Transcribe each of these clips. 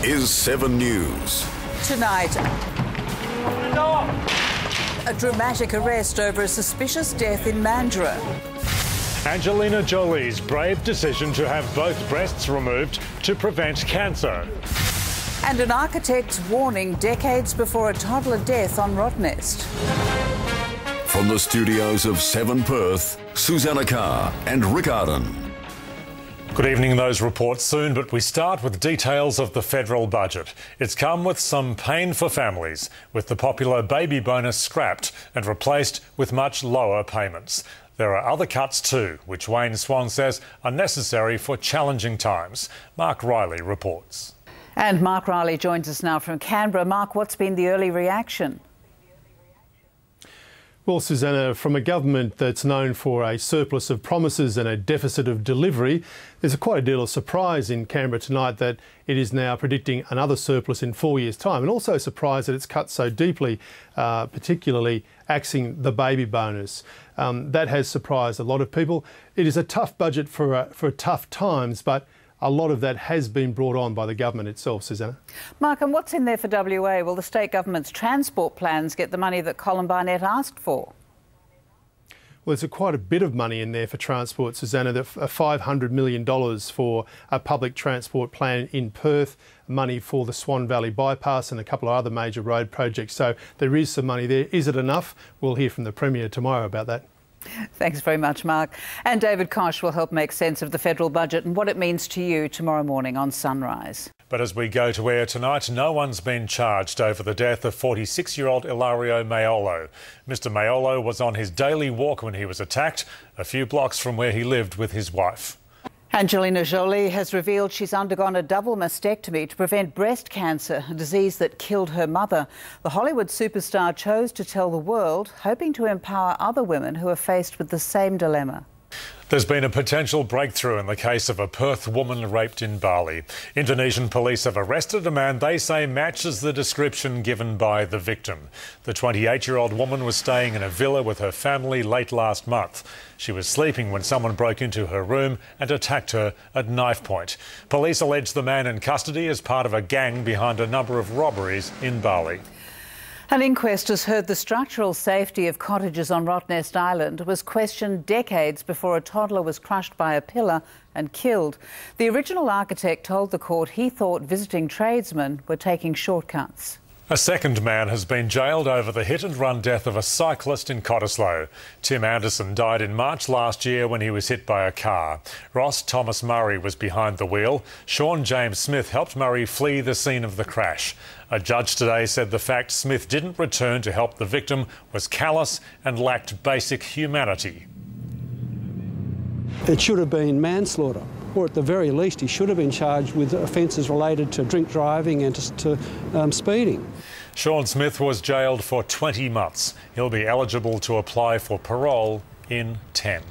is 7 News. Tonight, a dramatic arrest over a suspicious death in Mandurah. Angelina Jolie's brave decision to have both breasts removed to prevent cancer. And an architect's warning decades before a toddler death on Rottnest. From the studios of 7 Perth, Susanna Carr and Rick Arden. Good evening. Those reports soon, but we start with details of the federal budget. It's come with some pain for families, with the popular baby bonus scrapped and replaced with much lower payments. There are other cuts too, which Wayne Swan says are necessary for challenging times. Mark Riley reports. And Mark Riley joins us now from Canberra. Mark, what's been the early reaction? Well, Susanna, from a government that's known for a surplus of promises and a deficit of delivery, there's quite a deal of surprise in Canberra tonight that it is now predicting another surplus in 4 years' time, and also surprised that it's cut so deeply, particularly axing the baby bonus. That has surprised a lot of people. It is a tough budget for tough times, but a lot of that has been brought on by the government itself, Susanna. Mark, and what's in there for WA? Will the state government's transport plans get the money that Colin Barnett asked for? Well, there's quite a bit of money in there for transport, Susanna. $500 million for a public transport plan in Perth, money for the Swan Valley bypass and a couple of other major road projects. So there is some money there. Is it enough? We'll hear from the Premier tomorrow about that. Thanks very much, Mark. And David Koch will help make sense of the federal budget and what it means to you tomorrow morning on Sunrise. But as we go to air tonight, no one's been charged over the death of 46-year-old Ilario Maiolo. Mr Maiolo was on his daily walk when he was attacked, a few blocks from where he lived with his wife. Angelina Jolie has revealed she's undergone a double mastectomy to prevent breast cancer, a disease that killed her mother. The Hollywood superstar chose to tell the world, hoping to empower other women who are faced with the same dilemma. There's been a potential breakthrough in the case of a Perth woman raped in Bali. Indonesian police have arrested a man they say matches the description given by the victim. The 28-year-old woman was staying in a villa with her family late last month. She was sleeping when someone broke into her room and attacked her at knife point. Police allege the man in custody is part of a gang behind a number of robberies in Bali. An inquest has heard the structural safety of cottages on Rottnest Island was questioned decades before a toddler was crushed by a pillar and killed. The original architect told the court he thought visiting tradesmen were taking shortcuts. A second man has been jailed over the hit-and-run death of a cyclist in Cottesloe. Tim Anderson died in March last year when he was hit by a car. Ross Thomas Murray was behind the wheel. Sean James Smith helped Murray flee the scene of the crash. A judge today said the fact Smith didn't return to help the victim was callous and lacked basic humanity. It should have been manslaughter, or at the very least he should have been charged with offences related to drink driving and to speeding. Sean Smith was jailed for 20 months. He'll be eligible to apply for parole in 10.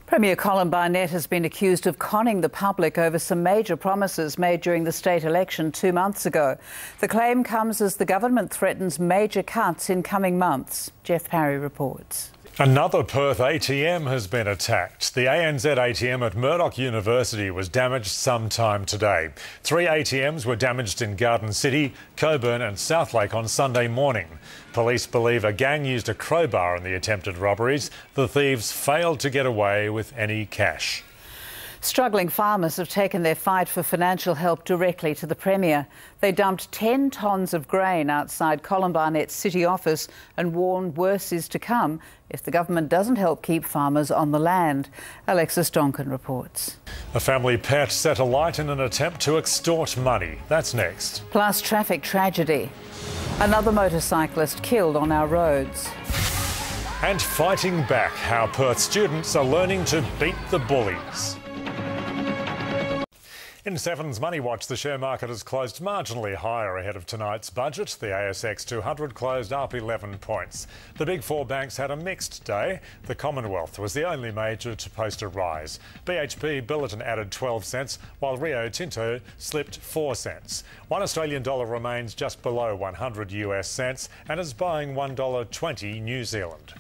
Premier Colin Barnett has been accused of conning the public over some major promises made during the state election 2 months ago. The claim comes as the government threatens major cuts in coming months. Jeff Parry reports. Another Perth ATM has been attacked. The ANZ ATM at Murdoch University was damaged sometime today. 3 ATMs were damaged in Garden City, Coburn and Southlake on Sunday morning. Police believe a gang used a crowbar in the attempted robberies. The thieves failed to get away with any cash. Struggling farmers have taken their fight for financial help directly to the Premier. They dumped 10 tonnes of grain outside Colin Barnett's city office and warned worse is to come if the government doesn't help keep farmers on the land. Alexis Donkin reports. A family pet set alight in an attempt to extort money. That's next. Plus traffic tragedy. Another motorcyclist killed on our roads. And fighting back, how Perth students are learning to beat the bullies. In 7's Money Watch, the share market has closed marginally higher ahead of tonight's budget. The ASX 200 closed up 11 points. The big four banks had a mixed day. The Commonwealth was the only major to post a rise. BHP Billiton added 12 cents, while Rio Tinto slipped 4 cents. One Australian dollar remains just below 100 US cents and is buying $1.20 New Zealand.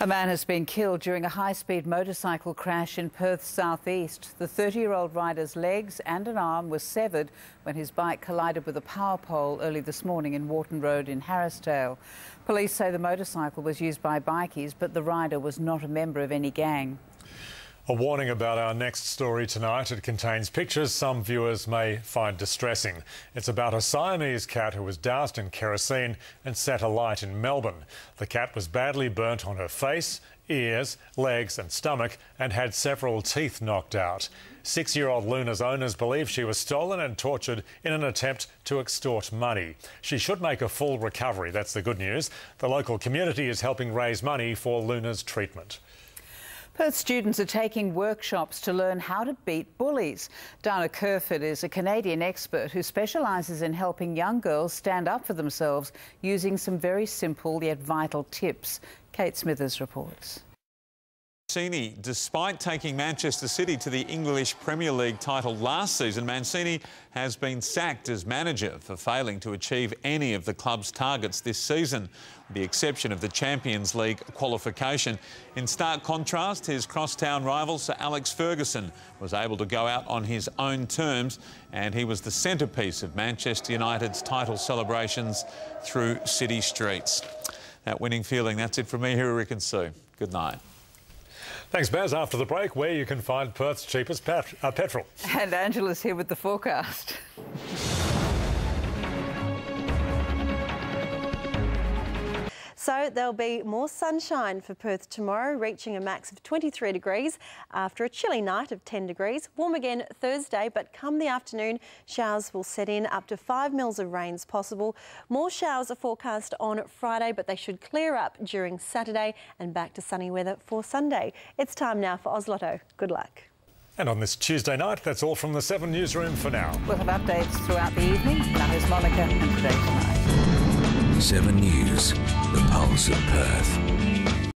A man has been killed during a high-speed motorcycle crash in Perth's southeast. The 30-year-old rider's legs and an arm were severed when his bike collided with a power pole early this morning in Wharton Road in Harrisdale. Police say the motorcycle was used by bikies, but the rider was not a member of any gang. A warning about our next story tonight. It contains pictures some viewers may find distressing. It's about a Siamese cat who was doused in kerosene and set alight in Melbourne. The cat was badly burnt on her face, ears, legs and stomach and had several teeth knocked out. 6-year-old Luna's owners believe she was stolen and tortured in an attempt to extort money. She should make a full recovery, that's the good news. The local community is helping raise money for Luna's treatment. Perth students are taking workshops to learn how to beat bullies. Dana Kerford is a Canadian expert who specialises in helping young girls stand up for themselves using some very simple yet vital tips. Kate Smithers reports. Mancini, despite taking Manchester City to the English Premier League title last season, Mancini has been sacked as manager for failing to achieve any of the club's targets this season, with the exception of the Champions League qualification. In stark contrast, his crosstown rival Sir Alex Ferguson was able to go out on his own terms, and he was the centrepiece of Manchester United's title celebrations through city streets. That winning feeling, that's it from me here at Rick and Sue. Good night. Thanks, Baz. After the break, where you can find Perth's cheapest petrol. And Angela's here with the forecast. So there'll be more sunshine for Perth tomorrow, reaching a max of 23 degrees after a chilly night of 10 degrees. Warm again Thursday, but come the afternoon, showers will set in, up to 5 mils of rain's possible. More showers are forecast on Friday, but they should clear up during Saturday and back to sunny weather for Sunday. It's time now for Oz Lotto. Good luck. And on this Tuesday night, that's all from the 7 Newsroom for now. We'll have updates throughout the evening. That is Monica and Today Tonight. 7 News, the pulse of Perth.